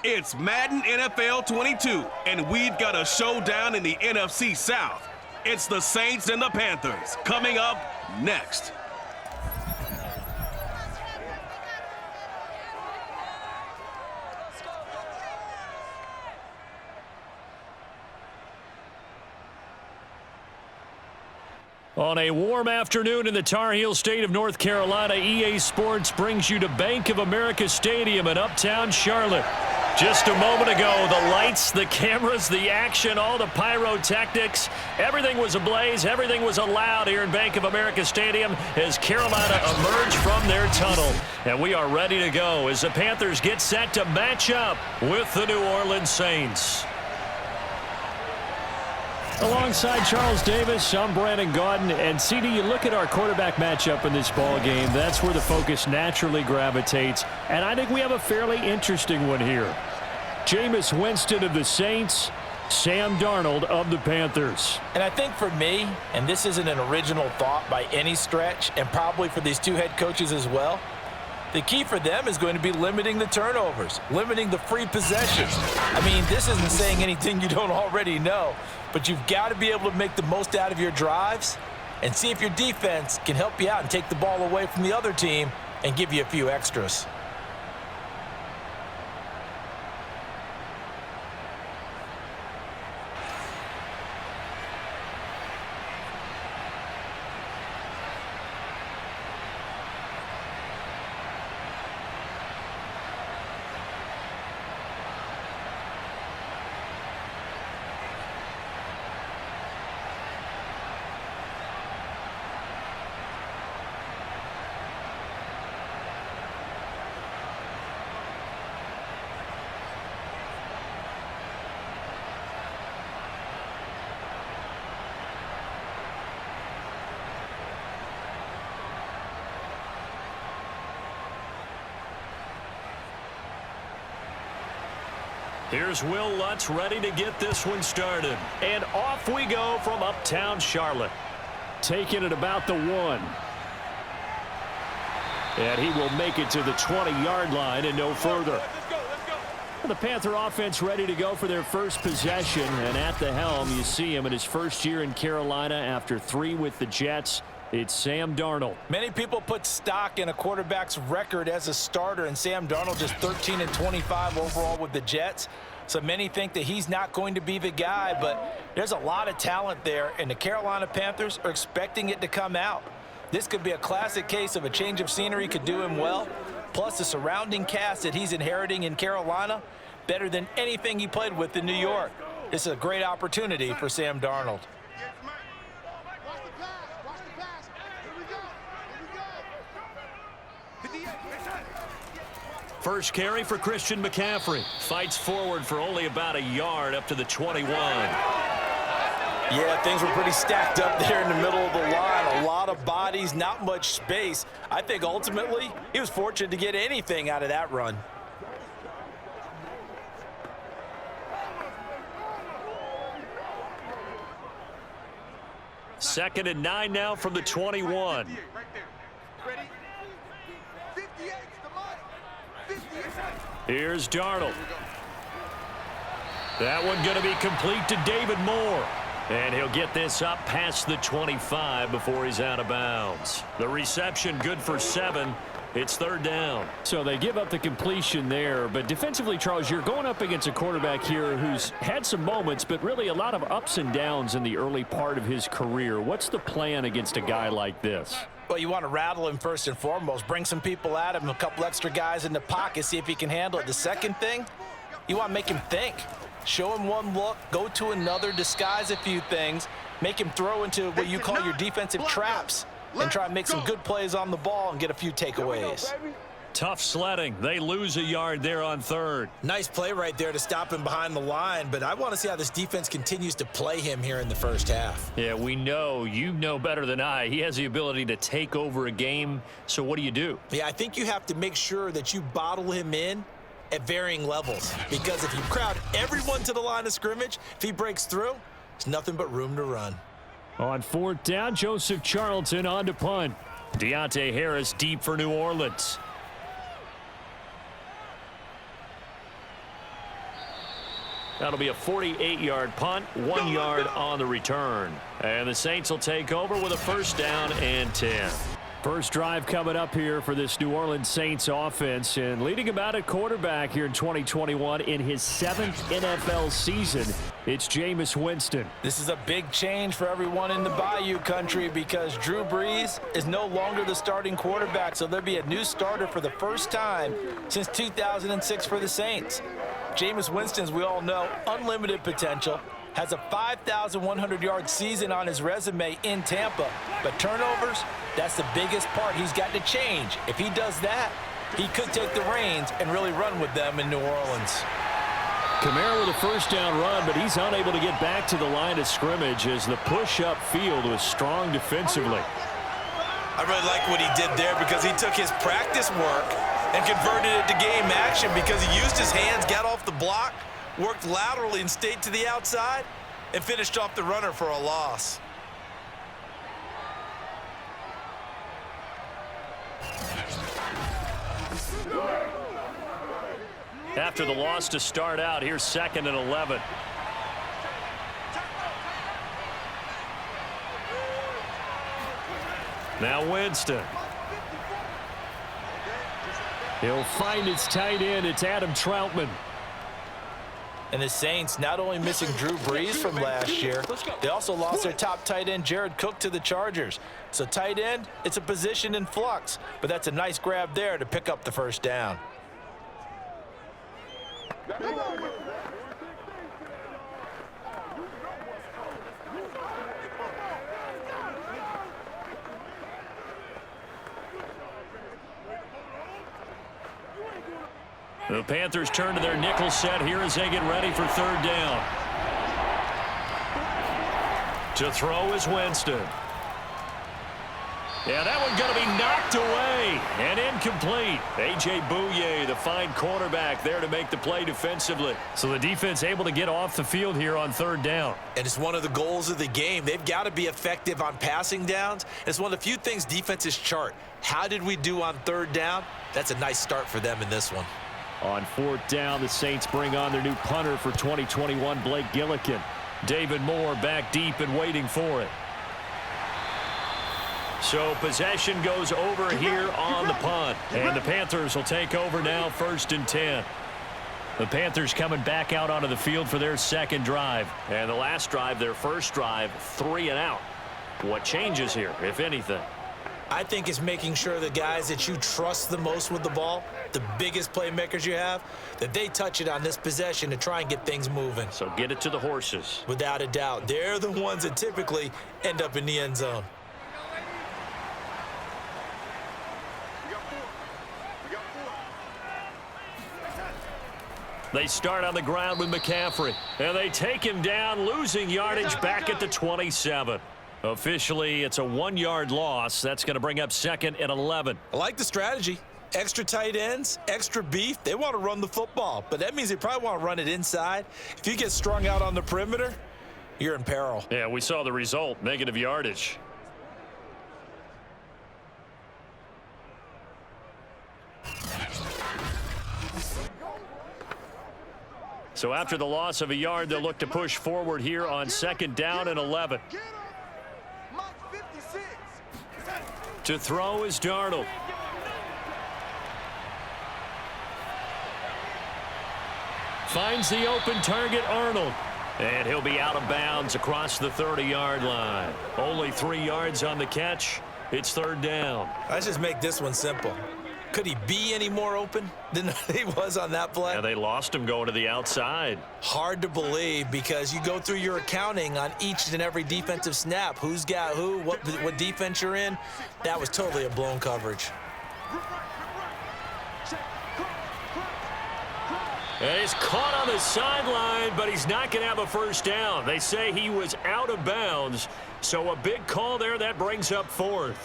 It's Madden NFL 22, and we've got a showdown in the NFC South. It's the Saints and the Panthers, coming up next. On a warm afternoon in the Tar Heel state of North Carolina, EA Sports brings you to Bank of America Stadium in uptown Charlotte. Just a moment ago, the lights, the cameras, the action, all the pyrotechnics, everything was ablaze, everything was allowed here in Bank of America Stadium as Carolina emerged from their tunnel. And we are ready to go as the Panthers get set to match up with the New Orleans Saints. Alongside Charles Davis, I'm Brandon Gaudin. And CD, you look at our quarterback matchup in this ball game, that's where the focus naturally gravitates. And I think we have a fairly interesting one here. Jameis Winston of the Saints, Sam Darnold of the Panthers. And I think for me, and this isn't an original thought by any stretch, and probably for these two head coaches as well, the key for them is going to be limiting the turnovers, limiting the free possessions. I mean, this isn't saying anything you don't already know, but you've got to be able to make the most out of your drives and see if your defense can help you out and take the ball away from the other team and give you a few extras. Here's Will Lutz ready to get this one started. And off we go from uptown Charlotte. Taking it about the 1. And he will make it to the 20-yard line and no further. The Panther offense ready to go for their first possession. And at the helm, you see him in his first year in Carolina after 3 with the Jets. It's Sam Darnold. Many people put stock in a quarterback's record as a starter, and Sam Darnold just 13-25 overall with the Jets. So many think that he's not going to be the guy, but there's a lot of talent there, and the Carolina Panthers are expecting it to come out. This could be a classic case of a change of scenery could do him well, plus the surrounding cast that he's inheriting in Carolina, better than anything he played with in New York. This is a great opportunity for Sam Darnold. First carry for Christian McCaffrey. Fights forward for only about a yard up to the 21. Yeah, things were pretty stacked up there in the middle of the line. A lot of bodies, not much space. I think ultimately he was fortunate to get anything out of that run. Second and 9 now from the 21. Here's Darnold. That one going to be complete to David Moore. And he'll get this up past the 25 before he's out of bounds. The reception good for 7. It's third down. So they give up the completion there. But defensively, Charles, you're going up against a quarterback here who's had some moments, but really a lot of ups and downs in the early part of his career. What's the plan against a guy like this? Well, you want to rattle him first and foremost. Bring some people at him, a couple extra guys in the pocket, see if he can handle it. The second thing, you want to make him think. Show him one look, go to another, disguise a few things, make him throw into what you call your defensive traps, and try and make some good plays on the ball and get a few takeaways. Tough sledding. They lose a yard there on third. Nice play right there to stop him behind the line, but I want to see how this defense continues to play him here in the first half. Yeah, we know. You know better than I. He has the ability to take over a game, so what do you do? Yeah, I think you have to make sure that you bottle him in at varying levels, because if you crowd everyone to the line of scrimmage, if he breaks through, there's nothing but room to run. On fourth down, Joseph Charlton on to punt. Deontay Harris deep for New Orleans. That'll be a 48-yard punt, 1 yard on the return. And the Saints will take over with a first down and 10. First drive coming up here for this New Orleans Saints offense. And leading about at quarterback here in 2021 in his 7th NFL season, it's Jameis Winston. This is a big change for everyone in the Bayou country because Drew Brees is no longer the starting quarterback. So there'll be a new starter for the first time since 2006 for the Saints. Jameis Winston, as we all know, unlimited potential, has a 5,100-yard season on his resume in Tampa. But turnovers, that's the biggest part he's got to change. If he does that, he could take the reins and really run with them in New Orleans. Kamara with a first down run, but he's unable to get back to the line of scrimmage as the push up field was strong defensively. I really like what he did there because he took his practice work and converted it to game action because he used his hands, got off the block, worked laterally and stayed to the outside, and finished off the runner for a loss. After the loss to start out, here's 2nd and 11. Now Winston. He'll find his tight end. It's Adam Troutman. And the Saints not only missing Drew Brees from last year, they also lost their top tight end, Jared Cook, to the Chargers. So tight end, it's a position in flux, but that's a nice grab there to pick up the first down. The Panthers turn to their nickel set here as they get ready for 3rd down. To throw is Winston. Yeah, that one's going to be knocked away and incomplete. A.J. Bouye, the fine cornerback, there to make the play defensively. So the defense able to get off the field here on 3rd down. And it's one of the goals of the game. They've got to be effective on passing downs. It's one of the few things defenses chart. How did we do on 3rd down? That's a nice start for them in this one. On 4th down, the Saints bring on their new punter for 2021, Blake Gillikin. David Moore back deep and waiting for it. So possession goes over here on the punt. And the Panthers will take over now, 1st and 10. The Panthers coming back out onto the field for their 2nd drive. And the last drive, their first drive, 3 and out. What changes here, if anything? I think it's making sure the guys that you trust the most with the ball, the biggest playmakers you have, that they touch it on this possession to try and get things moving. So get it to the horses. Without a doubt. They're the ones that typically end up in the end zone. They start on the ground with McCaffrey. And they take him down, losing yardage back at the 27. Officially, it's a 1-yard loss. That's going to bring up 2nd and 11. I like the strategy. Extra tight ends, extra beef. They want to run the football, but that means they probably want to run it inside. If you get strung out on the perimeter, you're in peril. Yeah, we saw the result, negative yardage. So after the loss of a yard, they'll look to push forward here on 2nd down and 11. To throw is Darnold. Finds the open target, Arnold. And he'll be out of bounds across the 30-yard line. Only 3 yards on the catch. It's 3rd down. Let's just make this one simple. Could he be any more open than he was on that play? Yeah, they lost him going to the outside. Hard to believe because you go through your accounting on each and every defensive snap. Who's got who, what defense you're in. That was totally a blown coverage. And he's caught on the sideline, but he's not going to have a first down. They say he was out of bounds, so a big call there. That brings up 4th.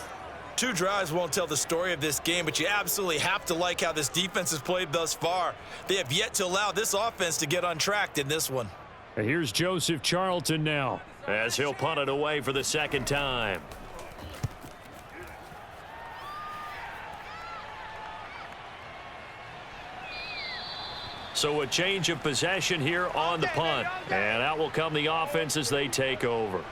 2 drives won't tell the story of this game, but you absolutely have to like how this defense has played thus far. They have yet to allow this offense to get untracked in this one. And here's Joseph Charlton now, as he'll punt it away for the 2nd time. So a change of possession here on the punt. And out will come the offense as they take over.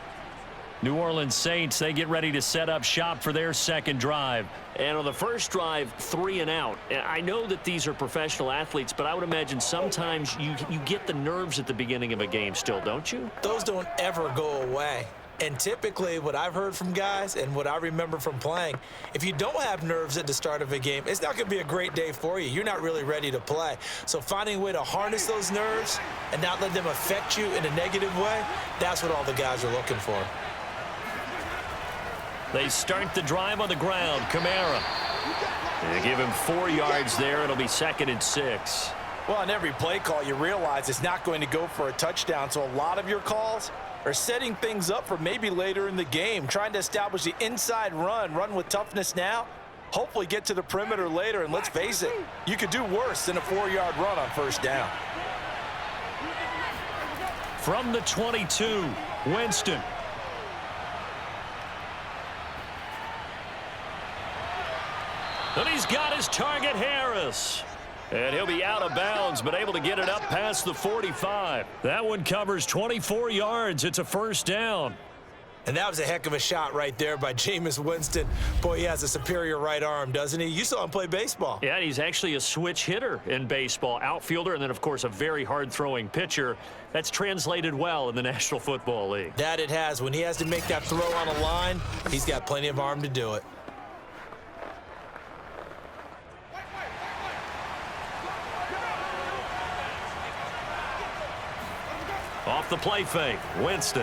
New Orleans Saints, they get ready to set up shop for their second drive. And on the first drive, 3 and out. And I know that these are professional athletes, but I would imagine sometimes you get the nerves at the beginning of a game still, don't you? Those don't ever go away. And typically what I've heard from guys and what I remember from playing, if you don't have nerves at the start of a game, it's not going to be a great day for you. You're not really ready to play. So finding a way to harness those nerves and not let them affect you in a negative way, that's what all the guys are looking for. They start the drive on the ground. Kamara. They give him 4 yards there. It'll be 2nd and 6. Well, on every play call, you realize it's not going to go for a touchdown. So a lot of your calls are setting things up for maybe later in the game, trying to establish the inside run with toughness now, hopefully get to the perimeter later. And let's face it, you could do worse than a 4-yard run on first down. From the 22, Winston. And he's got his target, Harris. And he'll be out of bounds, but able to get it up past the 45. That one covers 24 yards. It's a first down. And that was a heck of a shot right there by Jameis Winston. Boy, he has a superior right arm, doesn't he? You saw him play baseball. Yeah, he's actually a switch hitter in baseball. Outfielder, and then, of course, a very hard-throwing pitcher. That's translated well in the National Football League. That it has. When he has to make that throw on a line, he's got plenty of arm to do it. Off the play fake, Winston.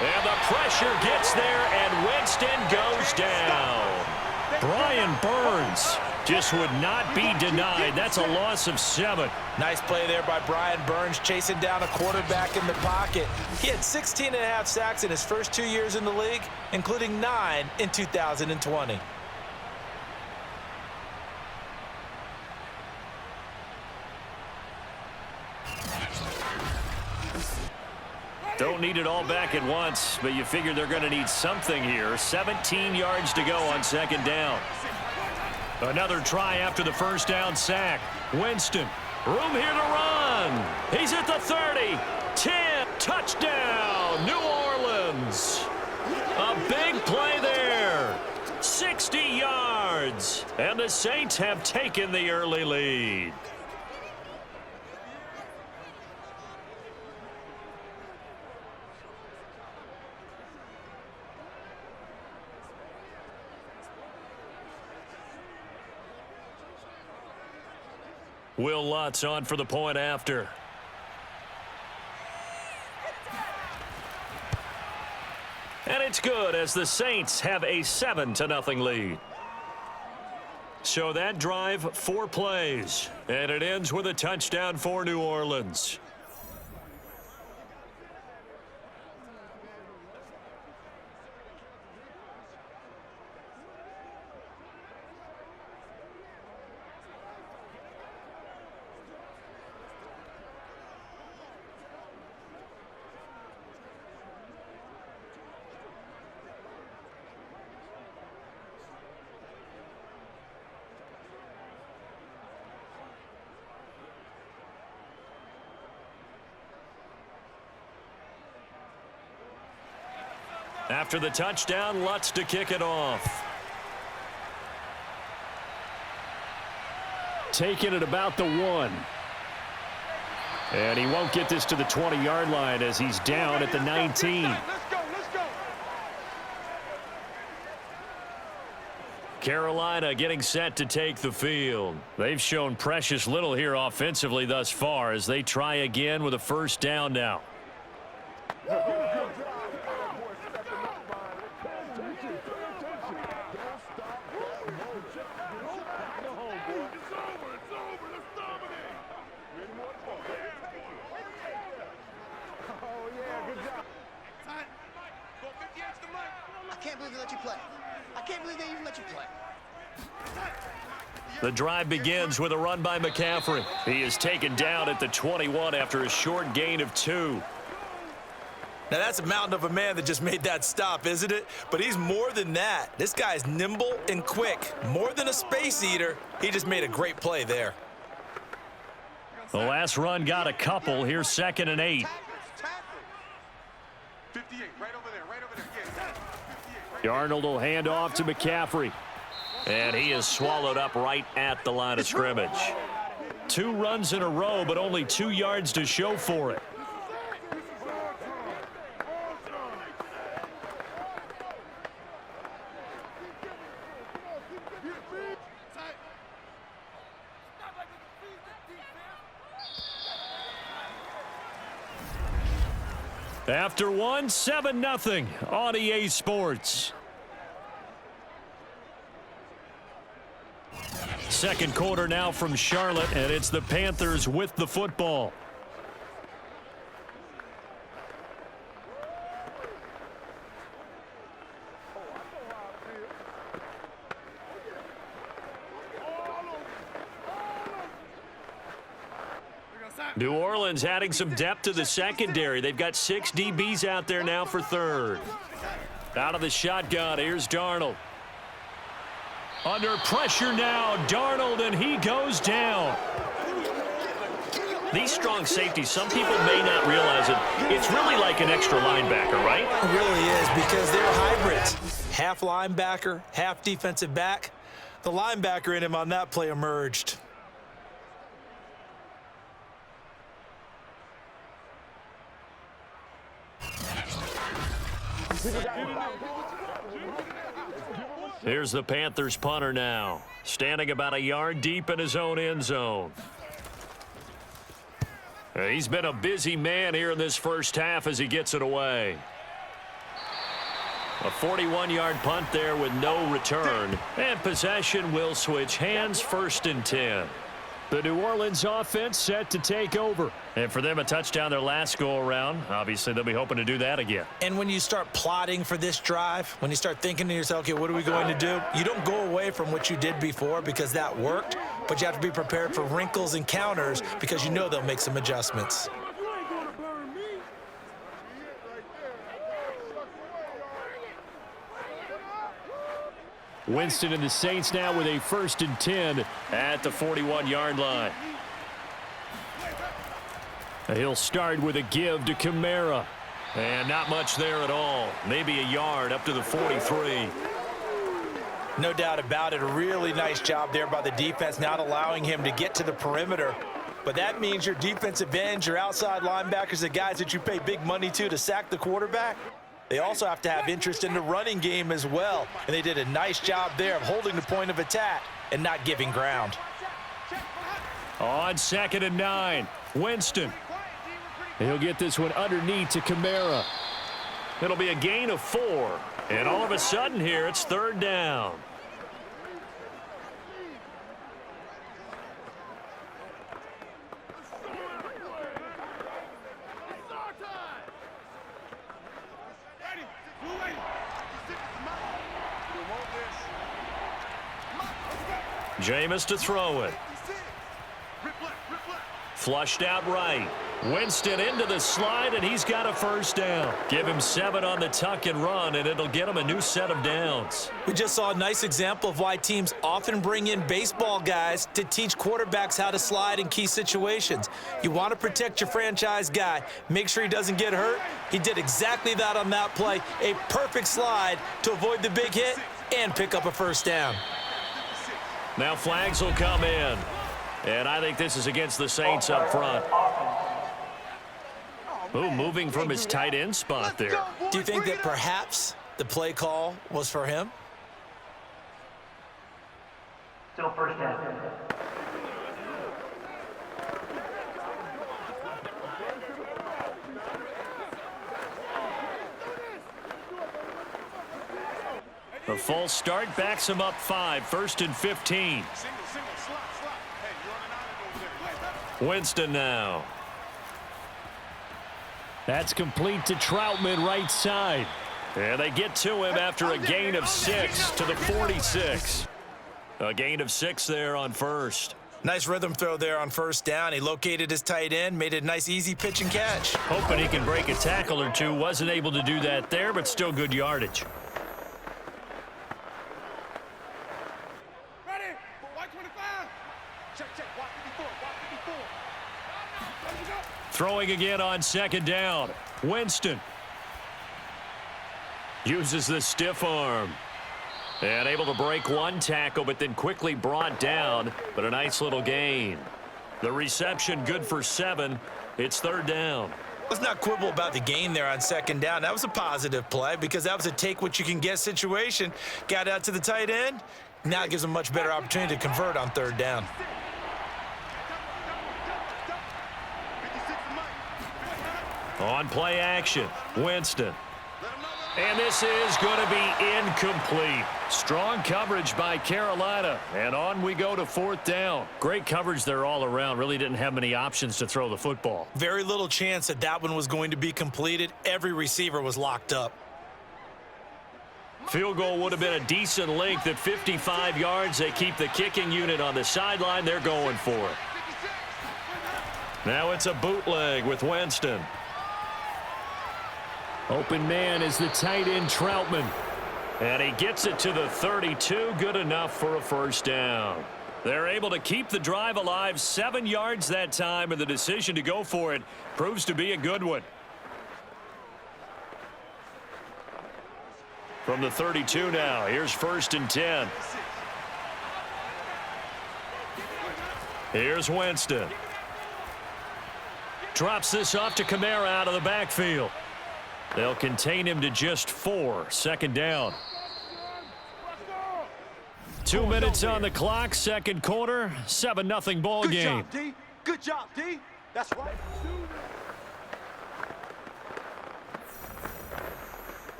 And the pressure gets there, and Winston goes down. Brian Burns just would not be denied. That's a loss of 7. Nice play there by Brian Burns, chasing down a quarterback in the pocket. He had 16.5 sacks in his first 2 years in the league, including 9 in 2020. Don't need it all back at once, but you figure they're going to need something here. 17 yards to go on 2nd down. Another try after the first down sack. Winston, room here to run. He's at the 30, 10, touchdown, New Orleans. A big play there, 60 yards, and the Saints have taken the early lead. Will Lutz on for the point after. And it's good as the Saints have a 7-0 lead. So that drive, 4 plays. And it ends with a touchdown for New Orleans. After the touchdown, Lutz to kick it off. Taking it about the 1. And he won't get this to the 20-yard line as he's down at the 19. Let's go. Carolina getting set to take the field. They've shown precious little here offensively thus far as they try again with a first down now. The drive begins with a run by McCaffrey. He is taken down at the 21 after a short gain of 2. Now, that's a mountain of a man that just made that stop, isn't it? But he's more than that. This guy's nimble and quick. More than a space eater, he just made a great play there. The last run got a couple. Here's 2nd and 8. 58, right over there, right over there. Yeah, Darnold will hand off to McCaffrey. And he is swallowed up right at the line of scrimmage. 2 runs in a row, but only 2 yards to show for it. After 1, 7-0 on EA Sports. Second quarter now from Charlotte, and it's the Panthers with the football. New Orleans adding some depth to the secondary. They've got 6 DBs out there now for third. Out of the shotgun, here's Darnold. Under pressure now, Darnold, and he goes down. These strong safeties, some people may not realize it. It's really like an extra linebacker, right? It really is, because they're hybrids. Half linebacker, half defensive back. The linebacker in him on that play emerged. Here's the Panthers punter now, standing about a yard deep in his own end zone. He's been a busy man here in this first half as he gets it away. A 41-yard punt there with no return. And possession will switch hands, 1st and 10. The New Orleans offense set to take over. And for them, a touchdown their last go-around. Obviously, they'll be hoping to do that again. And when you start plotting for this drive, when you start thinking to yourself, okay, what are we going to do? You don't go away from what you did before because that worked, but you have to be prepared for wrinkles and counters because you know they'll make some adjustments. Winston and the Saints now with a 1st and 10 at the 41-yard line. He'll start with a give to Kamara. And not much there at all. Maybe a yard up to the 43. No doubt about it. A really nice job there by the defense, not allowing him to get to the perimeter. But that means your defensive ends, your outside linebackers, the guys that you pay big money to sack the quarterback, they also have to have interest in the running game as well. And they did a nice job there of holding the point of attack and not giving ground. On 2nd and 9, Winston. He'll get this one underneath to Kamara. It'll be a gain of 4. And all of a sudden here, it's 3rd down. Jameis to throw it. Flushed out right. Winston into the slide, and he's got a 1st down. Give him 7 on the tuck and run, and it'll get him a new set of downs. We just saw a nice example of why teams often bring in baseball guys to teach quarterbacks how to slide in key situations. You want to protect your franchise guy. Make sure he doesn't get hurt. He did exactly that on that play. A perfect slide to avoid the big hit and pick up a 1st down. Now flags will come in. And I think this is against the Saints up front. Ooh, moving from his tight end spot there. Do you think that perhaps the play call was for him? Still 1st down. The false start backs him up 5, 1st and 15. Winston now. That's complete to Troutman right side. And they get to him after a gain of 6 to the 46. A gain of 6 there on 1st. Nice rhythm throw there on 1st down. He located his tight end, made it a nice easy pitch and catch. Hoping he can break a tackle or two. Wasn't able to do that there, but still good yardage. Ready? White 25. Check, check. White 54. White 54. Throwing again on second down. Winston uses the stiff arm. And able to break one tackle, but then quickly brought down. But a nice little gain. The reception good for 7. It's third down. Let's not quibble about the gain there on second down. That was a positive play because that was a take-what-you-can-get situation. Got out to the tight end. Now it gives them a much better opportunity to convert on third down. On play action, Winston. And this is going to be incomplete. Strong coverage by Carolina. And on we go to fourth down. Great coverage there all around. Really didn't have many options to throw the football. Very little chance that that one was going to be completed. Every receiver was locked up. Field goal would have been a decent length at 55 yards. They keep the kicking unit on the sideline. They're going for it. Now it's a bootleg with Winston. Open man is the tight end Troutman. And he gets it to the 32. Good enough for a first down. They're able to keep the drive alive. 7 yards that time, and the decision to go for it proves to be a good one. From the 32 now, here's 1st and 10. Here's Winston. Drops this off to Kamara out of the backfield. They'll contain him to just 4. Second down. 2 minutes on the clock. Second quarter. 7-0 ball game. Good job, D. Good job, D. That's right.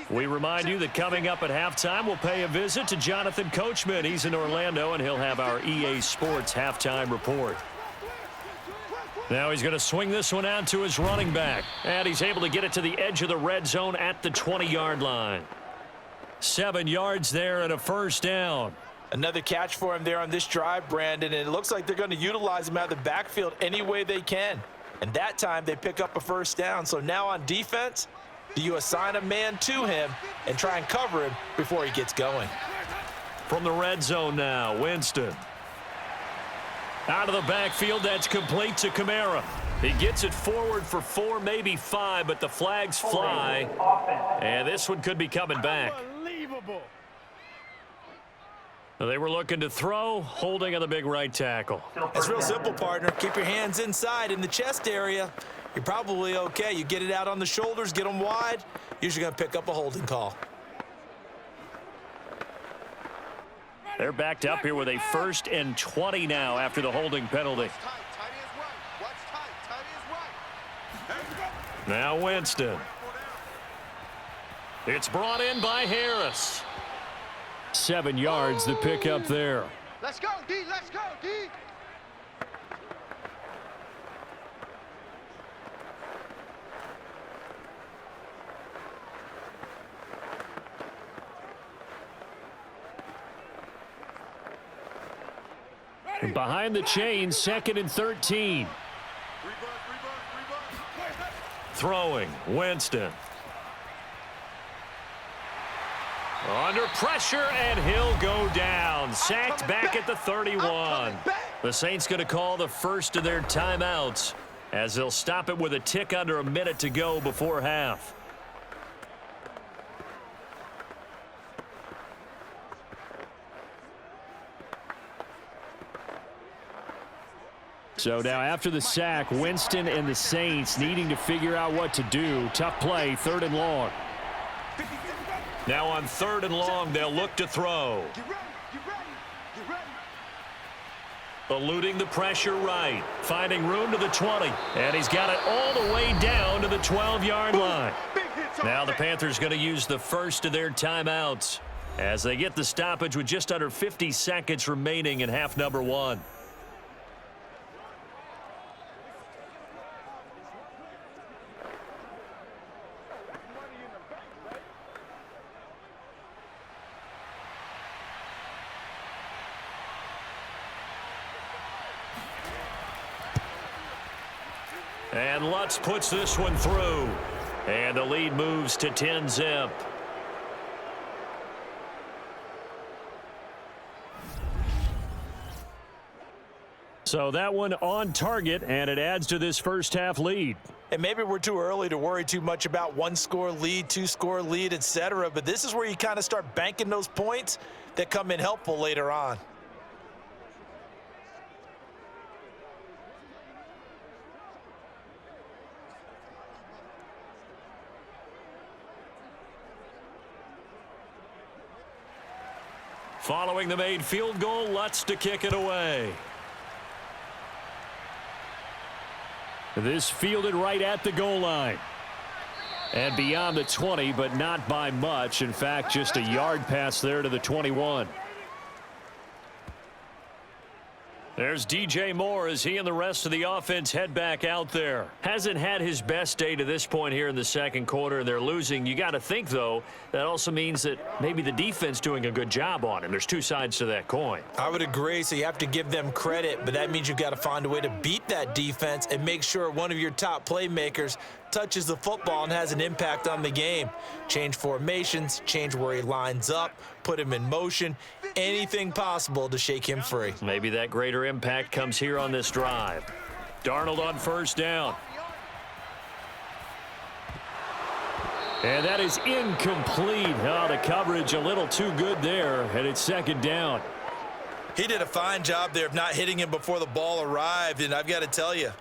We remind you that coming up at halftime, we'll pay a visit to Jonathan Coachman. He's in Orlando, and he'll have our EA Sports halftime report. Now he's going to swing this one out to his running back. And he's able to get it to the edge of the red zone at the 20-yard line. 7 yards there and a first down. Another catch for him there on this drive, Brandon, and it looks like they're going to utilize him out of the backfield any way they can. And that time they pick up a first down. So now on defense, do you assign a man to him and try and cover him before he gets going? From the red zone now, Winston. Out of the backfield, that's complete to Kamara. He gets it forward for 4, maybe 5, but the flags fly. And this one could be coming back. Unbelievable. They were looking to throw, holding on the big right tackle. It's real simple, partner. Keep your hands inside in the chest area. You're probably okay. You get it out on the shoulders, get them wide. Usually going to pick up a holding call. They're backed up here with a 1st and 20 now after the holding penalty. Now Winston. It's brought in by Harris. 7 yards the pick up there. Let's go, D. Let's go, D. Behind the chain, 2nd and 13. Throwing, Winston. Under pressure, and he'll go down. Sacked back at the 31. The Saints going to call the first of their timeouts as they'll stop it with a tick under a minute to go before half. So now after the sack, Winston and the Saints needing to figure out what to do. Tough play, 3rd and long. Now on 3rd and long, they'll look to throw. Eluding the pressure right. Finding room to the 20. And he's got it all the way down to the 12-yard line. Now the Panthers going to use the first of their timeouts as they get the stoppage with just under 50 seconds remaining in half number 1. And Lutz puts this one through. And the lead moves to 10-zip. So that one on target, and it adds to this first half lead. And maybe we're too early to worry too much about one-score lead, two-score lead, etc. But this is where you kind of start banking those points that come in helpful later on. Following the made field goal, Lutz to kick it away. This fielded right at the goal line. And beyond the 20, but not by much. In fact, just a yard pass there to the 21. There's DJ Moore as he and the rest of the offense head back out there. Hasn't had his best day to this point here in the second quarter. They're losing. You got to think, though, that also means that maybe the defense doing a good job on him. There's two sides to that coin. I would agree, so you have to give them credit, but that means you've got to find a way to beat that defense and make sure one of your top playmakers touches the football and has an impact on the game. Change formations, change where he lines up, put him in motion, anything possible to shake him free. Maybe that greater impact comes here on this drive. Darnold on first down. And that is incomplete. Oh, the coverage a little too good there, and it's second down. He did a fine job there of not hitting him before the ball arrived, and I've got to tell you,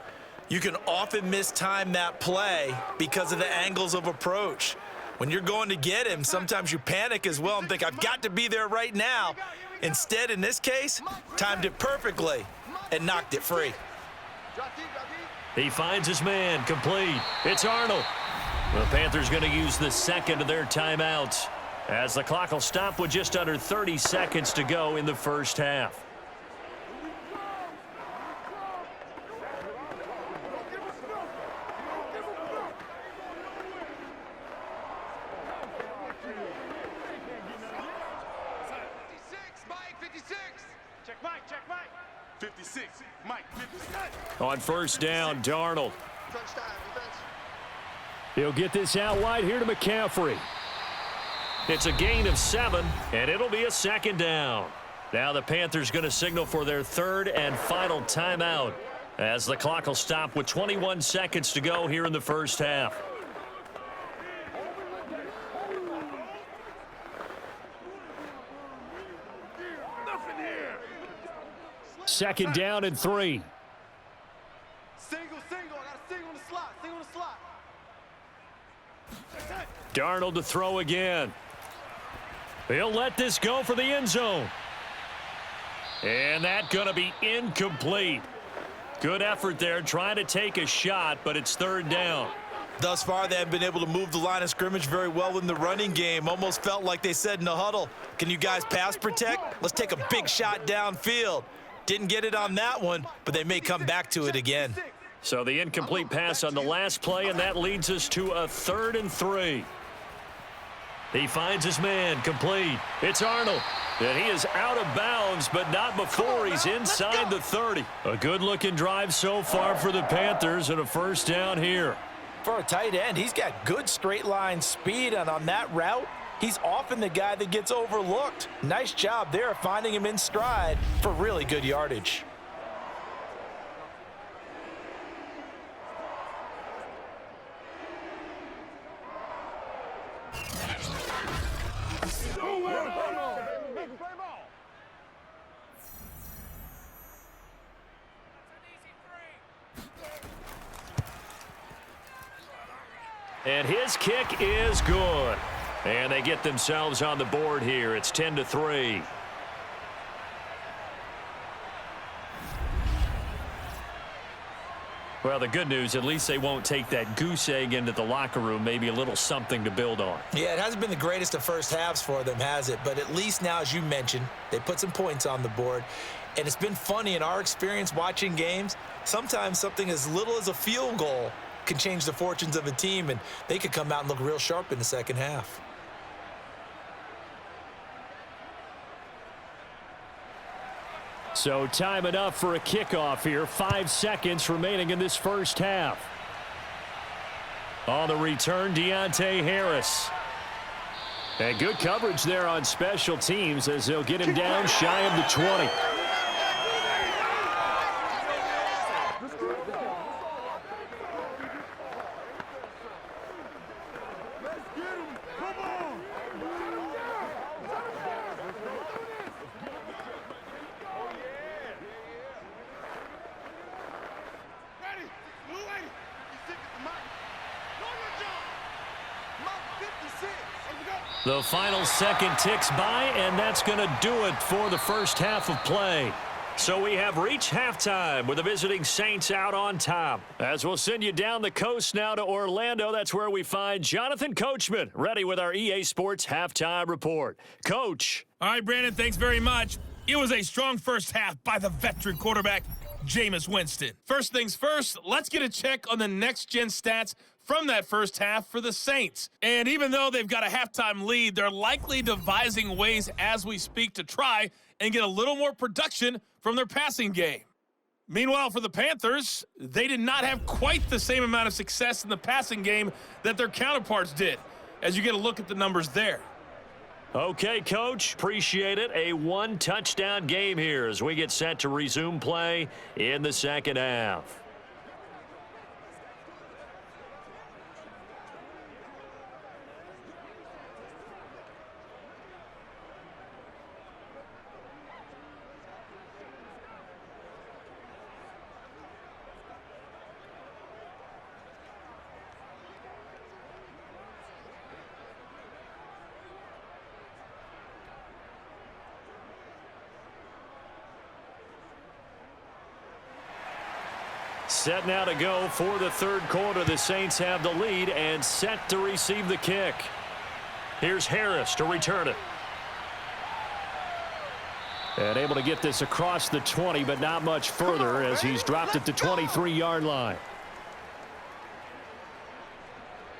you can often mistime that play because of the angles of approach. When you're going to get him, sometimes you panic as well and think, I've got to be there right now. Instead, in this case, timed it perfectly and knocked it free. He finds his man, complete. It's Arnold. The Panthers going to use the second of their timeouts as the clock will stop with just under 30 seconds to go in the first half. On first down, Darnold. He'll get this out wide here to McCaffrey. It's a gain of 7, and it'll be a second down. Now the Panthers going to signal for their third and final timeout as the clock will stop with 21 seconds to go here in the first half. Second down and 3. Single. I got a single on the slot. Darnold to throw again. He'll let this go for the end zone. And that's going to be incomplete. Good effort there trying to take a shot, but it's third down. Thus far, they haven't been able to move the line of scrimmage very well in the running game. Almost felt like they said in the huddle, can you guys pass protect? Let's take a big shot downfield. Didn't get it on that one, but they may come back to it again. So the incomplete pass on the last play, and that leads us to a 3rd and 3. He finds his man, complete. It's Arnold. And he is out of bounds, but not before he's inside the 30. A good-looking drive so far for the Panthers, and a first down here. For a tight end, he's got good straight-line speed, and on that route, he's often the guy that gets overlooked. Nice job there finding him in stride for really good yardage. And his kick is good. And they get themselves on the board here. It's 10-3. Well, the good news, at least they won't take that goose egg into the locker room. Maybe a little something to build on. Yeah, it hasn't been the greatest of first halves for them, has it? But at least now, as you mentioned, they put some points on the board. And it's been funny in our experience watching games. Sometimes something as little as a field goal can change the fortunes of a team, and they could come out and look real sharp in the second half. So time enough for a kickoff here. 5 seconds remaining in this first half. On the return, Deontay Harris. And good coverage there on special teams as they'll get him down shy of the 20. The final second ticks by, and that's going to do it for the first half of play. So we have reached halftime with the visiting Saints out on top. As we'll send you down the coast now to Orlando, that's where we find Jonathan Coachman, ready with our EA Sports halftime report. Coach. All right, Brandon, thanks very much. It was a strong first half by the veteran quarterback, Jameis Winston. First things first, let's get a check on the next-gen stats from that first half for the Saints. And even though they've got a halftime lead, they're likely devising ways as we speak to try and get a little more production from their passing game. Meanwhile, for the Panthers, they did not have quite the same amount of success in the passing game that their counterparts did, as you get a look at the numbers there. Okay, Coach, appreciate it. A one-touchdown game here as we get set to resume play in the second half. Set now to go for the third quarter. The Saints have the lead and set to receive the kick. Here's Harris to return it. And able to get this across the 20, but not much further as he's dropped at the 23-yard line.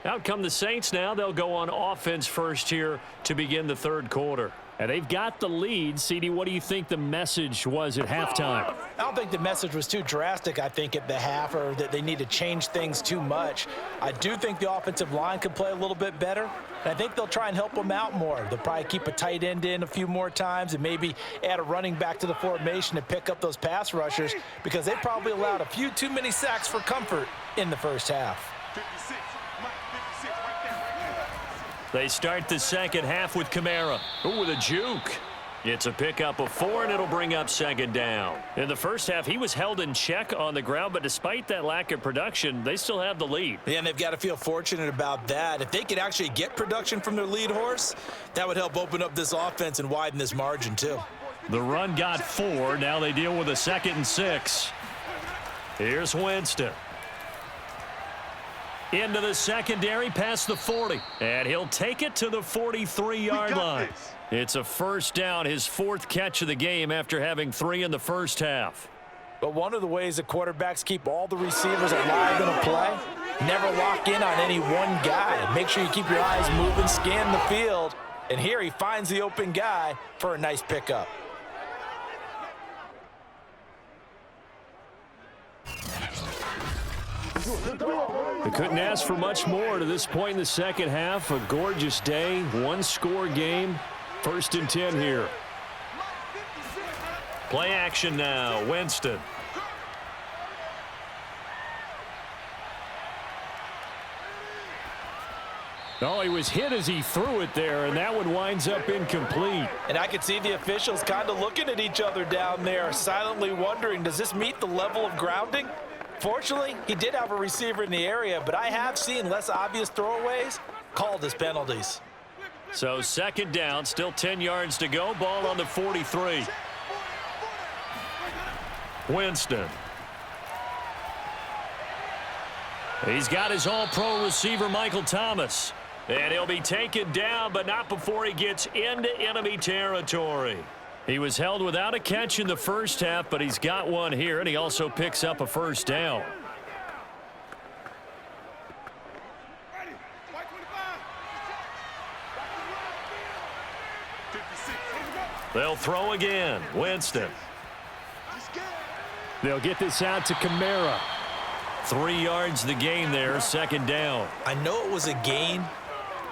Out come the Saints now. They'll go on offense first here to begin the third quarter. And they've got the lead. CD, what do you think the message was at halftime? I don't think the message was too drastic, I think, at the half, or that they need to change things too much. I do think the offensive line could play a little bit better, and I think they'll try and help them out more. They'll probably keep a tight end in a few more times and maybe add a running back to the formation to pick up those pass rushers, because they probably allowed a few too many sacks for comfort in the first half. 56. Mike, 56 right there, right there. They start the second half with Kamara. Ooh, with a juke. It's a pickup of 4, and it'll bring up second down. In the first half, he was held in check on the ground, but despite that lack of production, they still have the lead. Yeah, and they've got to feel fortunate about that. If they could actually get production from their lead horse, that would help open up this offense and widen this margin too. The run got 4. Now they deal with a 2nd and 6. Here's Winston. Into the secondary, past the 40. And he'll take it to the 43-yard line. It's a first down, his 4th catch of the game after having 3 in the first half. But one of the ways that quarterbacks keep all the receivers alive in a play, never lock in on any one guy. Make sure you keep your eyes moving, scan the field. And here he finds the open guy for a nice pickup. They couldn't ask for much more to this point in the second half. A gorgeous day, one-score game. 1st and 10 here. Play action now, Winston. Oh, he was hit as he threw it there, and that one winds up incomplete. And I could see the officials kind of looking at each other down there, silently wondering, does this meet the level of grounding? Fortunately, he did have a receiver in the area, but I have seen less obvious throwaways called as penalties. So 2nd down, still 10 yards to go. Ball on the 43. Winston. He's got his all-pro receiver, Michael Thomas. And he'll be taken down, but not before he gets into enemy territory. He was held without a catch in the first half, but he's got one here, and he also picks up a first down. They'll throw again. Winston. They'll get this out to Kamara. 3 yards the gain there, 2nd down. I know it was a gain,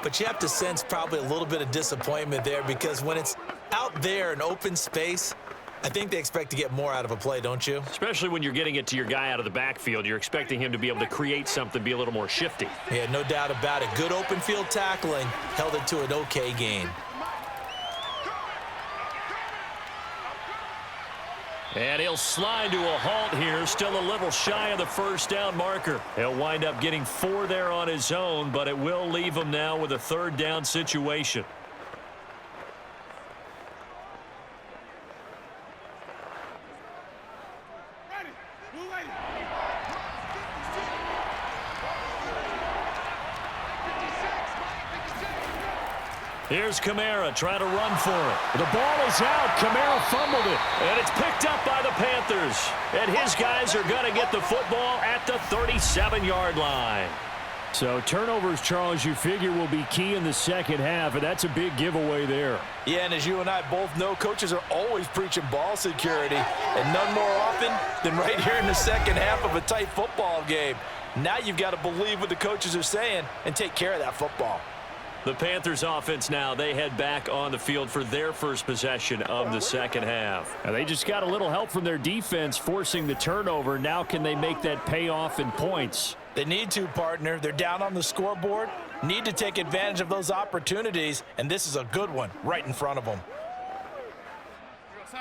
but you have to sense probably a little bit of disappointment there, because when it's out there in open space, I think they expect to get more out of a play, don't you? Especially when you're getting it to your guy out of the backfield. You're expecting him to be able to create something, be a little more shifty. Yeah, no doubt about it. Good open field tackling, held it to an okay gain. And he'll slide to a halt here, still a little shy of the first down marker. He'll wind up getting 4 there on his own, but it will leave him now with a 3rd down situation. Here's Kamara trying to run for it. The ball is out. Kamara fumbled it. And it's picked up by the Panthers. And his guys are going to get the football at the 37-yard line. So turnovers, Charles, you figure will be key in the second half, and that's a big giveaway there. Yeah, and as you and I both know, coaches are always preaching ball security, and none more often than right here in the second half of a tight football game. Now you've got to believe what the coaches are saying and take care of that football. The Panthers offense now, they head back on the field for their first possession of the second half. Now they just got a little help from their defense forcing the turnover. Now can they make that pay off in points? They need to, partner. They're down on the scoreboard, need to take advantage of those opportunities, and this is a good one right in front of them.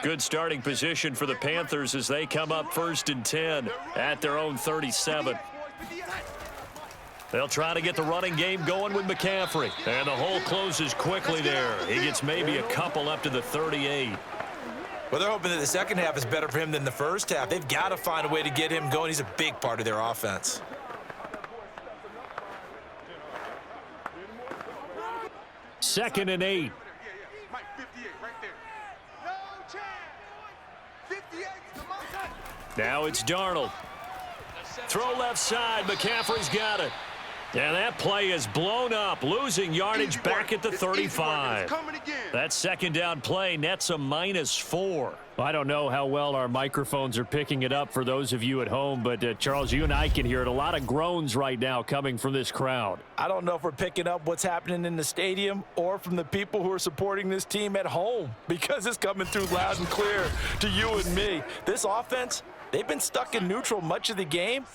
Good starting position for the Panthers as they come up 1st and 10 at their own 37. They'll try to get the running game going with McCaffrey. And the hole closes quickly there. He gets maybe a couple up to the 38. Well, they're hoping that the second half is better for him than the first half. They've got to find a way to get him going. He's a big part of their offense. Second and 8. Mike, 58, right there. No chance. 58 to my side. Now it's Darnold. Throw left side. McCaffrey's got it. And that play is blown up, losing yardage back at the 35. That second down play nets a -4. I don't know how well our microphones are picking it up for those of you at home, but Charles, you and I can hear it. A lot of groans right now coming from this crowd. I don't know if we're picking up what's happening in the stadium or from the people who are supporting this team at home, because it's coming through loud and clear to you and me. This offense, they've been stuck in neutral much of the game,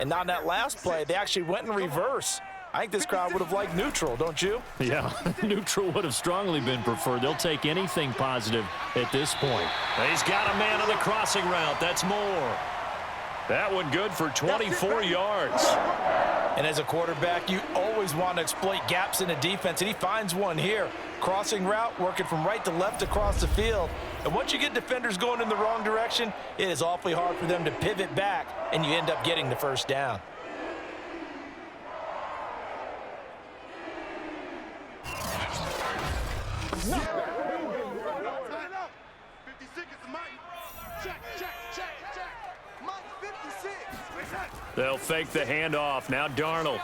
and on that last play, they actually went in reverse. I think this crowd would have liked neutral, don't you? Yeah, neutral would have strongly been preferred. They'll take anything positive at this point. He's got a man on the crossing route. That's Moore. That one good for 24 yards. And as a quarterback, you always want to exploit gaps in the defense, and he finds one here. Crossing route, working from right to left across the field. And once you get defenders going in the wrong direction, it is awfully hard for them to pivot back, and you end up getting the first down. Time up. 56 is Mike. Check. Mike, 56. They'll fake the handoff. Now Darnold.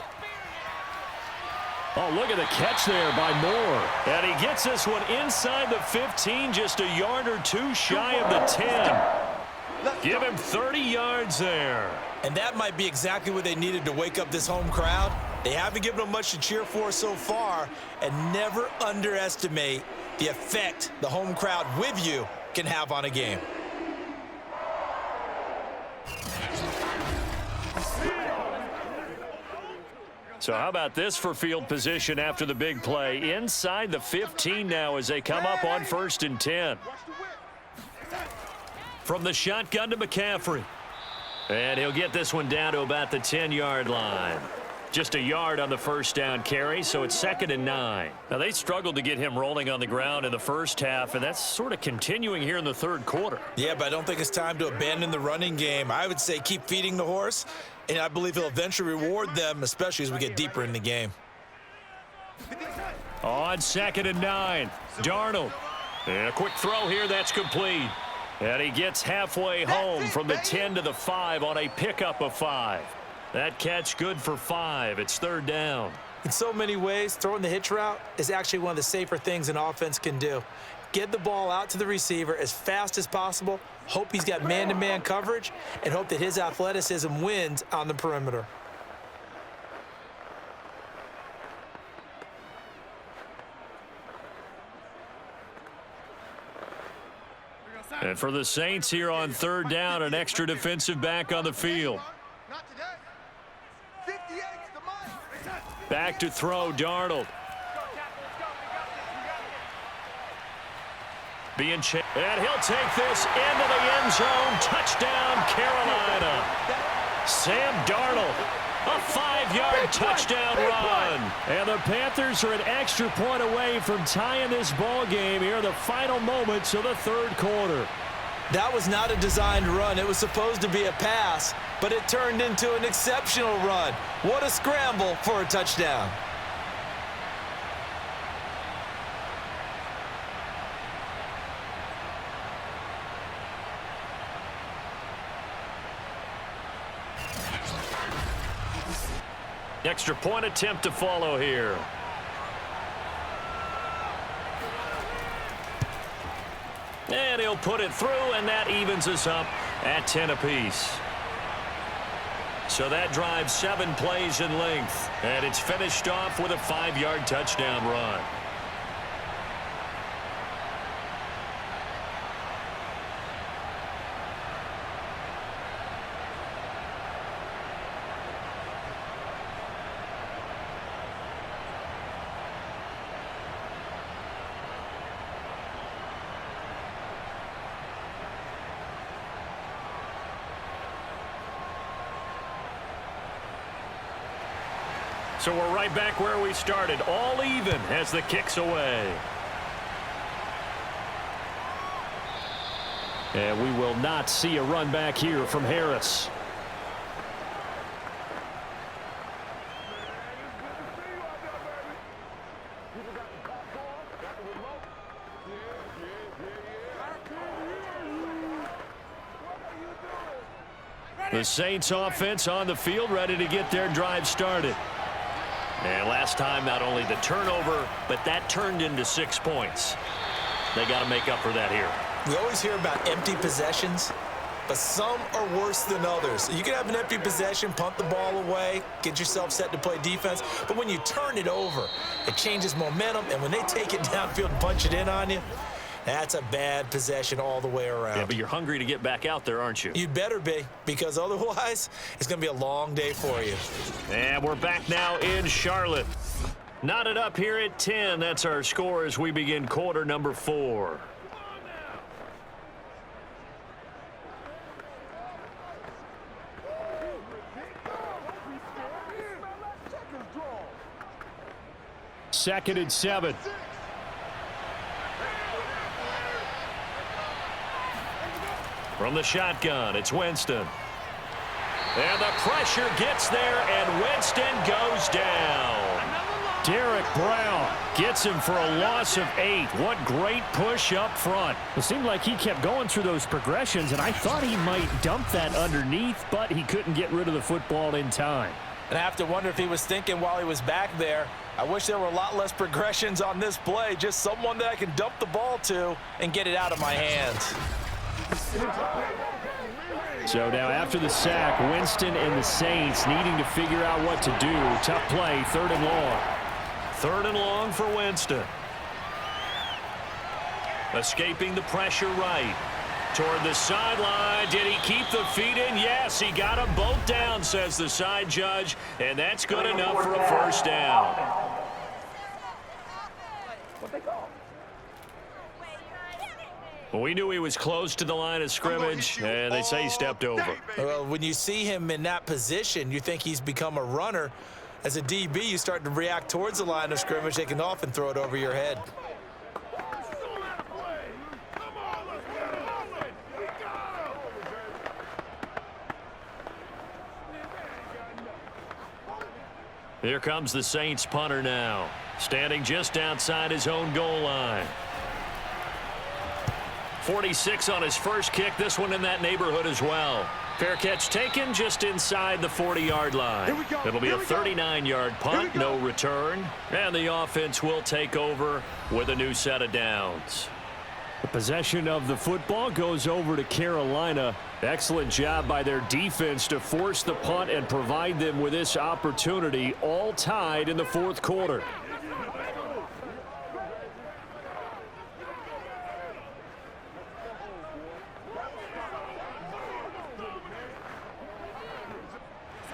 Oh, look at the catch there by Moore. And he gets this one inside the 15, just a yard or two shy of the 10. Give him 30 yards there. And that might be exactly what they needed to wake up this home crowd. They haven't given them much to cheer for so far, and never underestimate the effect the home crowd with you can have on a game. So how about this for field position after the big play? Inside the 15 now as they come up on 1st and 10. From the shotgun to McCaffrey. And he'll get this one down to about the 10-yard line. Just a yard on the first down carry, so it's 2nd and 9. Now, they struggled to get him rolling on the ground in the first half, and that's sort of continuing here in the third quarter. Yeah, but I don't think it's time to abandon the running game. I would say keep feeding the horse, and I believe he'll eventually reward them, especially as we get deeper in the game. On 2nd and 9, Darnold. And a quick throw here, that's complete. And he gets halfway home from the 10 to the 5 on a pickup of 5. That catch good for 5. It's 3rd down. In so many ways, throwing the hitch route is actually one of the safer things an offense can do. Get the ball out to the receiver as fast as possible, hope he's got man-to-man coverage, and hope that his athleticism wins on the perimeter. And for the Saints here on 3rd down, an extra defensive back on the field. Not today. 58 to Mike. Back to throw, Darnold. Being chased, and he'll take this into the end zone. Touchdown, Carolina. Sam Darnold, a 5-yard touchdown run. And the Panthers are an extra point away from tying this ball game here in the final moments of the third quarter. That was not a designed run. It was supposed to be a pass, but it turned into an exceptional run. What a scramble for a touchdown. Extra point attempt to follow here. And he'll put it through, and that evens us up at 10 apiece. So that drives 7 plays in length, and it's finished off with a 5-yard touchdown run. So we're right back where we started, all even as the kick's away. And we will not see a run back here from Harris. The Saints offense on the field, ready to get their drive started. And last time, not only the turnover, but that turned into 6 points. They got to make up for that here. We always hear about empty possessions, but some are worse than others. You can have an empty possession, punt the ball away, get yourself set to play defense, but when you turn it over, it changes momentum, and when they take it downfield and punch it in on you, that's a bad possession all the way around. Yeah, but you're hungry to get back out there, aren't you? You'd better be, because otherwise, it's going to be a long day for you. And we're back now in Charlotte. Knotted up here at 10. That's our score as we begin quarter number 4. Second and 7. From the shotgun, it's Winston. And the pressure gets there, and Winston goes down. Derek Brown gets him for a loss of 8. What great push up front. It seemed like he kept going through those progressions, and I thought he might dump that underneath, but he couldn't get rid of the football in time. And I have to wonder if he was thinking while he was back there, I wish there were a lot less progressions on this play, just someone that I can dump the ball to and get it out of my hands. So now after the sack, Winston and the Saints needing to figure out what to do. Tough play, 3rd and long. 3rd and long for Winston. Escaping the pressure right. Toward the sideline. Did he keep the feet in? Yes, he got them both down, says the side judge. And that's good enough for a first down. Well, we knew he was close to the line of scrimmage, and they say he stepped over. Well, when you see him in that position, you think he's become a runner. As a DB, you start to react towards the line of scrimmage. They can often throw it over your head. Here comes the Saints punter now, standing just outside his own goal line. 46 on his first kick, this one in that neighborhood as well. Fair catch taken just inside the 40-yard line. It'll be a 39-yard punt, no return, and the offense will take over with a new set of downs. The possession of the football goes over to Carolina. Excellent job by their defense to force the punt and provide them with this opportunity, all tied in the 4th quarter.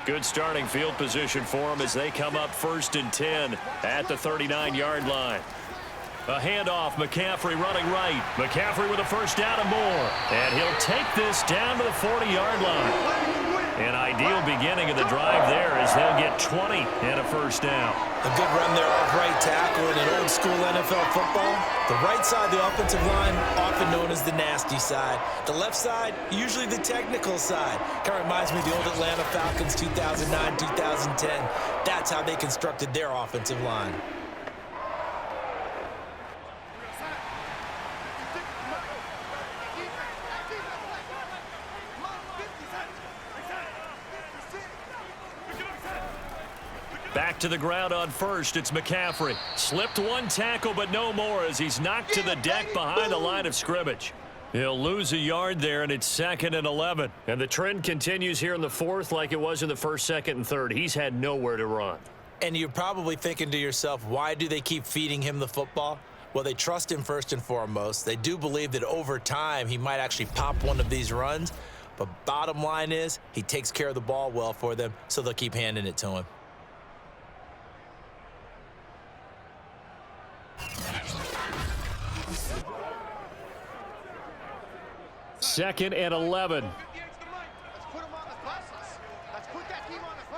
Good starting field position for them as they come up 1st and 10 at the 39-yard line. A handoff, McCaffrey running right. McCaffrey with a first down and more. And he'll take this down to the 40-yard line. An ideal beginning of the drive there as they'll get 20 and a first down. A good run there off right tackle in an old school NFL football. The right side, the offensive line, often known as the nasty side. The left side, usually the technical side. Kind of reminds me of the old Atlanta Falcons 2009, 2010. That's how they constructed their offensive line. Back to the ground on first. It's McCaffrey. Slipped one tackle, but no more as he's knocked to the deck behind the line of scrimmage. He'll lose a yard there, and it's 2nd and 11. And the trend continues here in the fourth like it was in the first, second, and third. He's had nowhere to run. And you're probably thinking to yourself, why do they keep feeding him the football? Well, they trust him first and foremost. They do believe that over time he might actually pop one of these runs. But bottom line is he takes care of the ball well for them, so they'll keep handing it to him. Second and 11. Let's put him on the buses. Let's put that team on the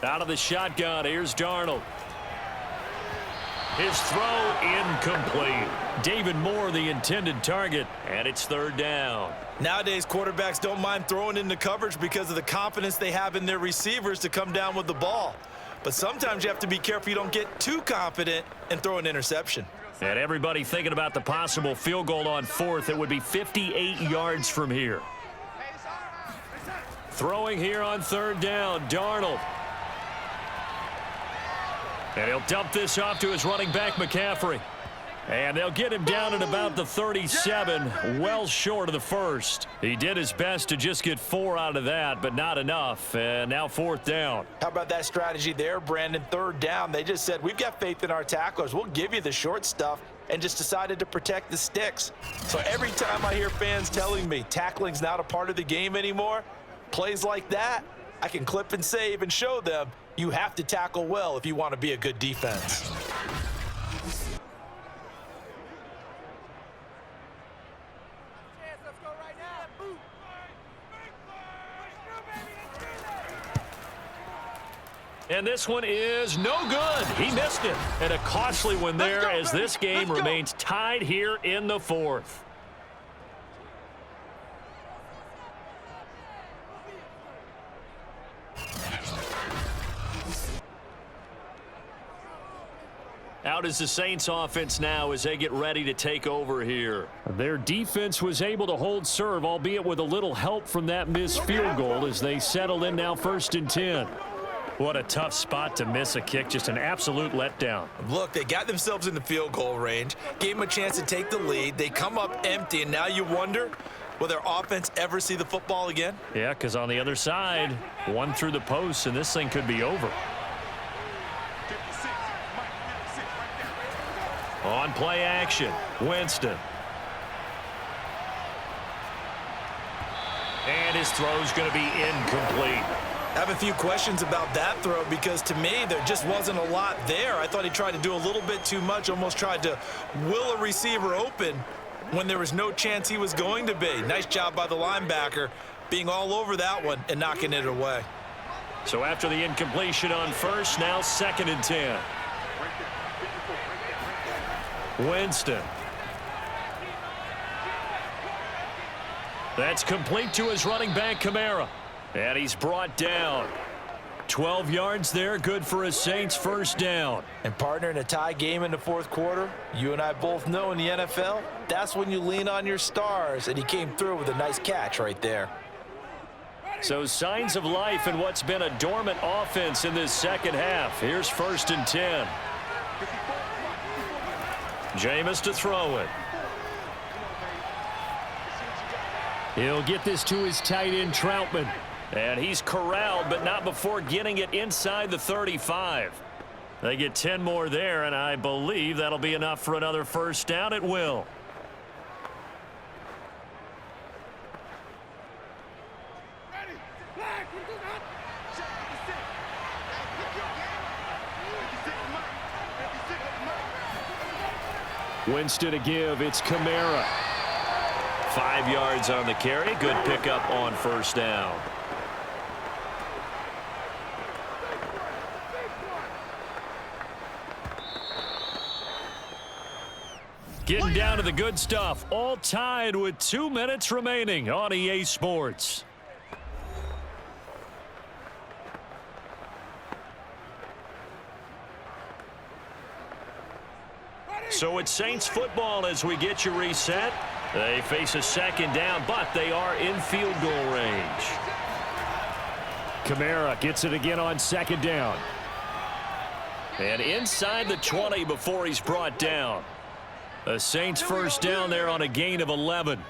bus. Out of the shotgun, here's Darnold. His throw incomplete. David Moore, the intended target, and it's 3rd down. Nowadays, quarterbacks don't mind throwing into coverage because of the confidence they have in their receivers to come down with the ball. But sometimes you have to be careful you don't get too confident and throw an interception. And everybody thinking about the possible field goal on 4th. It would be 58 yards from here. Throwing here on 3rd down, Darnold. And he'll dump this off to his running back, McCaffrey. And they'll get him down at about the 37, well short of the first. He did his best to just get 4 out of that, but not enough. And now 4th down. How about that strategy there, Brandon? 3rd down. They just said, we've got faith in our tacklers. We'll give you the short stuff, and just decided to protect the sticks. So every time I hear fans telling me tackling's not a part of the game anymore, plays like that, I can clip and save and show them you have to tackle well if you want to be a good defense. And this one is no good. He missed it. And a costly one there as this game remains tied here in the 4th. Out is the Saints offense now as they get ready to take over here. Their defense was able to hold serve, albeit with a little help from that missed field goal as they settled in now 1st and 10. What a tough spot to miss a kick. Just an absolute letdown. Look, they got themselves in the field goal range, gave them a chance to take the lead. They come up empty, and now you wonder, will their offense ever see the football again? Yeah, because on the other side, one through the post, and this thing could be over. On play action, Winston. And his throw's going to be incomplete. I have a few questions about that throw because to me there just wasn't a lot there. I thought he tried to do a little bit too much, almost tried to will a receiver open when there was no chance he was going to be. Nice job by the linebacker being all over that one and knocking it away. So after the incompletion on first, now 2nd and 10. Winston. That's complete to his running back, Kamara. And he's brought down. 12 yards there, good for a Saints 1st down. And partner, in a tie game in the 4th quarter, you and I both know in the NFL, that's when you lean on your stars, and he came through with a nice catch right there. So signs of life in what's been a dormant offense in this 2nd half. Here's 1st and 10. Jameis to throw it. He'll get this to his tight end, Troutman. And he's corralled, but not before getting it inside the 35. They get 10 more there, and I believe that'll be enough for another 1st down. It will. Winston to give. It's Kamara. 5 yards on the carry. Good pickup on 1st down. Getting down to the good stuff. All tied with 2 minutes remaining on EA Sports. So it's Saints football as we get you reset. They face a 2nd down, but they are in field goal range. Kamara gets it again on second down. And inside the 20 before he's brought down. The Saints first down there on a gain of 11.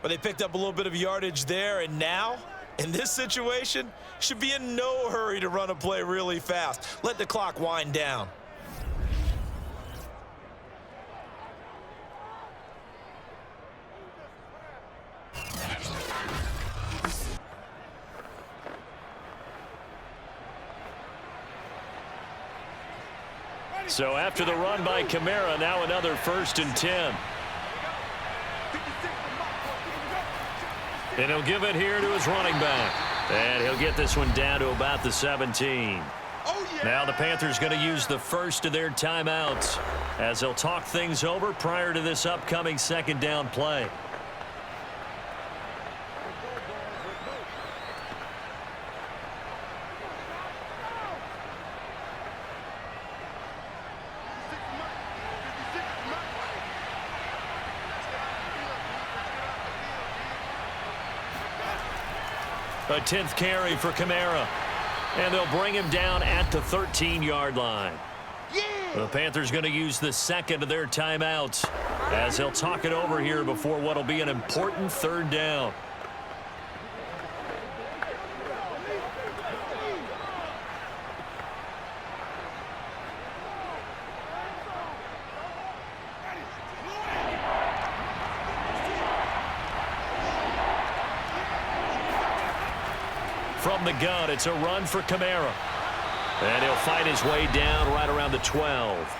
Well, they picked up a little bit of yardage there, and now, in this situation, should be in no hurry to run a play really fast. Let the clock wind down. So after the run by Kamara, now another 1st and 10. And he'll give it here to his running back. And he'll get this one down to about the 17. Now the Panthers going to use the first of their timeouts as they'll talk things over prior to this upcoming second down play. A 10th carry for Kamara. And they'll bring him down at the 13-yard line. The Panthers going to use the second of their timeouts as they'll talk it over here before what will be an important 3rd down. From the gun, it's a run for Kamara. And he'll fight his way down right around the 12.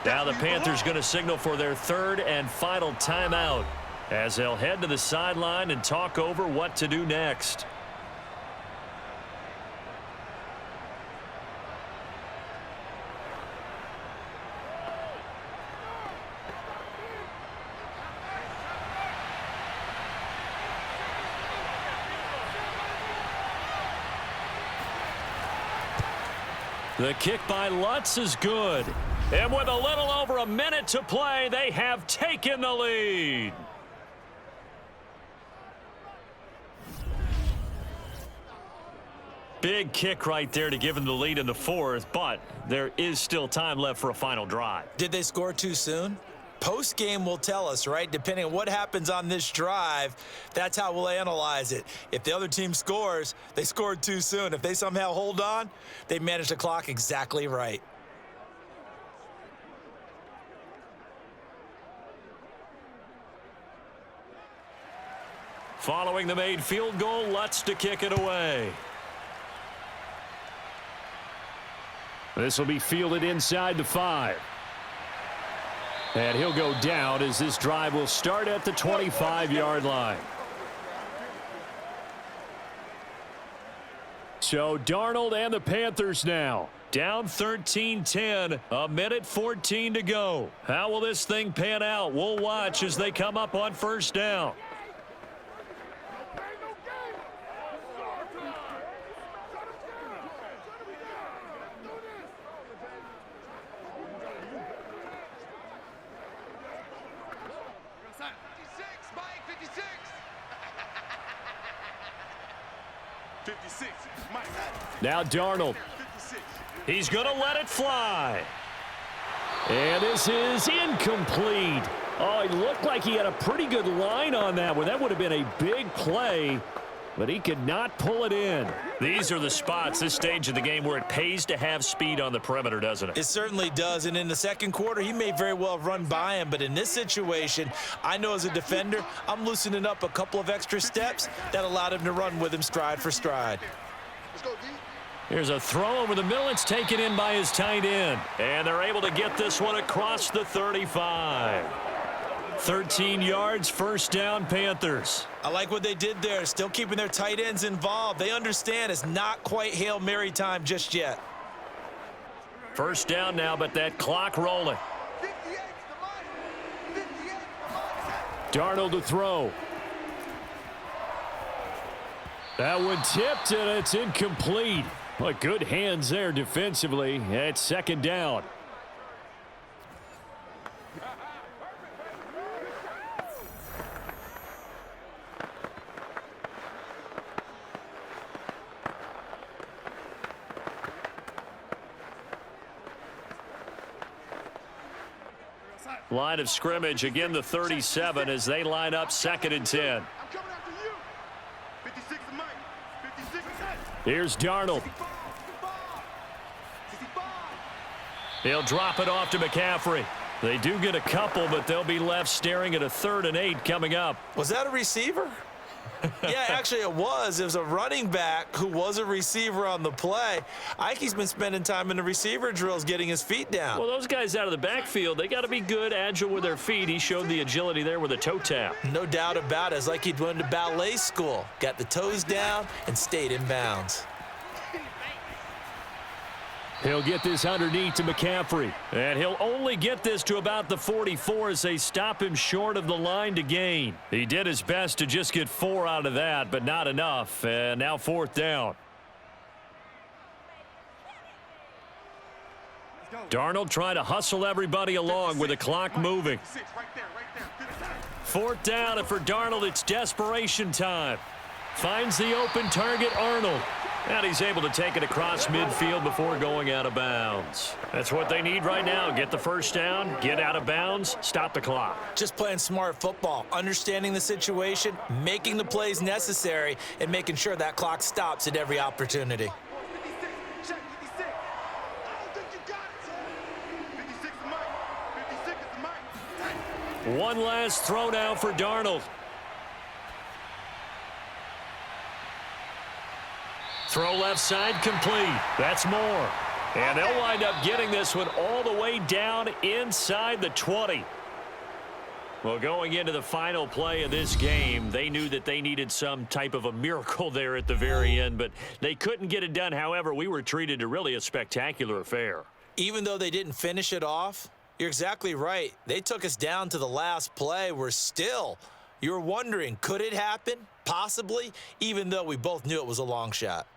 Now the Panthers going to signal for their 3rd and final timeout as they'll head to the sideline and talk over what to do next. The kick by Lutz is good. And with a little over a minute to play, they have taken the lead. Big kick right there to give them the lead in the 4th, but there is still time left for a final drive. Did they score too soon? Post-game will tell us, right? Depending on what happens on this drive, that's how we'll analyze it. If the other team scores, they scored too soon. If they somehow hold on, they managed the clock exactly right. Following the made field goal, Lutz to kick it away. This will be fielded inside the 5. And he'll go down as this drive will start at the 25-yard line. So Darnold and the Panthers now down 13-10, a minute 14 to go. How will this thing pan out? We'll watch as they come up on 1st down. Now Darnold. He's going to let it fly. And this is incomplete. Oh, it looked like he had a pretty good line on that one. That would have been a big play, but he could not pull it in. These are the spots, this stage of the game, where it pays to have speed on the perimeter, doesn't it? It certainly does, and in the 2nd quarter, he may very well run by him, but in this situation, I know as a defender, I'm loosening up a couple of extra steps that allowed him to run with him stride for stride. Let's go, D. Here's a throw over the middle. It's taken in by his tight end. And they're able to get this one across the 35. 13 yards, 1st down, Panthers. I like what they did there, still keeping their tight ends involved. They understand it's not quite Hail Mary time just yet. 1st down now, but that clock rolling. 58's the money. 58's the money. Darnold to throw. That one tipped, and it's incomplete. But good hands there defensively at 2nd down. Line of scrimmage, again the 37 as they line up 2nd and 10. I'm coming after you. 56 is Mike. 56 is Mike. Here's Darnold. 65. He'll drop it off to McCaffrey. They do get a couple, but they'll be left staring at a 3rd and 8 coming up. Was that a receiver? Yeah, actually it was. It was a running back who was a receiver on the play. Ike's been spending time in the receiver drills getting his feet down. Well, those guys out of the backfield, they got to be good, agile with their feet. He showed the agility there with a toe tap. No doubt about it. It's like he'd went to ballet school. Got the toes down and stayed in bounds. He'll get this underneath to McCaffrey. And he'll only get this to about the 44 as they stop him short of the line to gain. He did his best to just get 4 out of that, but not enough. And now 4th down. Darnold trying to hustle everybody along with the clock moving. 4th down, and for Darnold, it's desperation time. Finds the open target, Arnold. And he's able to take it across midfield before going out of bounds. That's what they need right now. Get the 1st down, get out of bounds, stop the clock. Just playing smart football, understanding the situation, making the plays necessary, and making sure that clock stops at every opportunity. 56. Check 56. I don't think you got it. 56 is Mike. 56 is Mike. One last throw now for Darnold. Throw left side complete. That's more. And they'll wind up getting this one all the way down inside the 20. Well, going into the final play of this game, they knew that they needed some type of a miracle there at the very end, but they couldn't get it done. However, we were treated to really a spectacular affair. Even though they didn't finish it off, you're exactly right. They took us down to the last play. You're wondering, could it happen? Possibly, even though we both knew it was a long shot.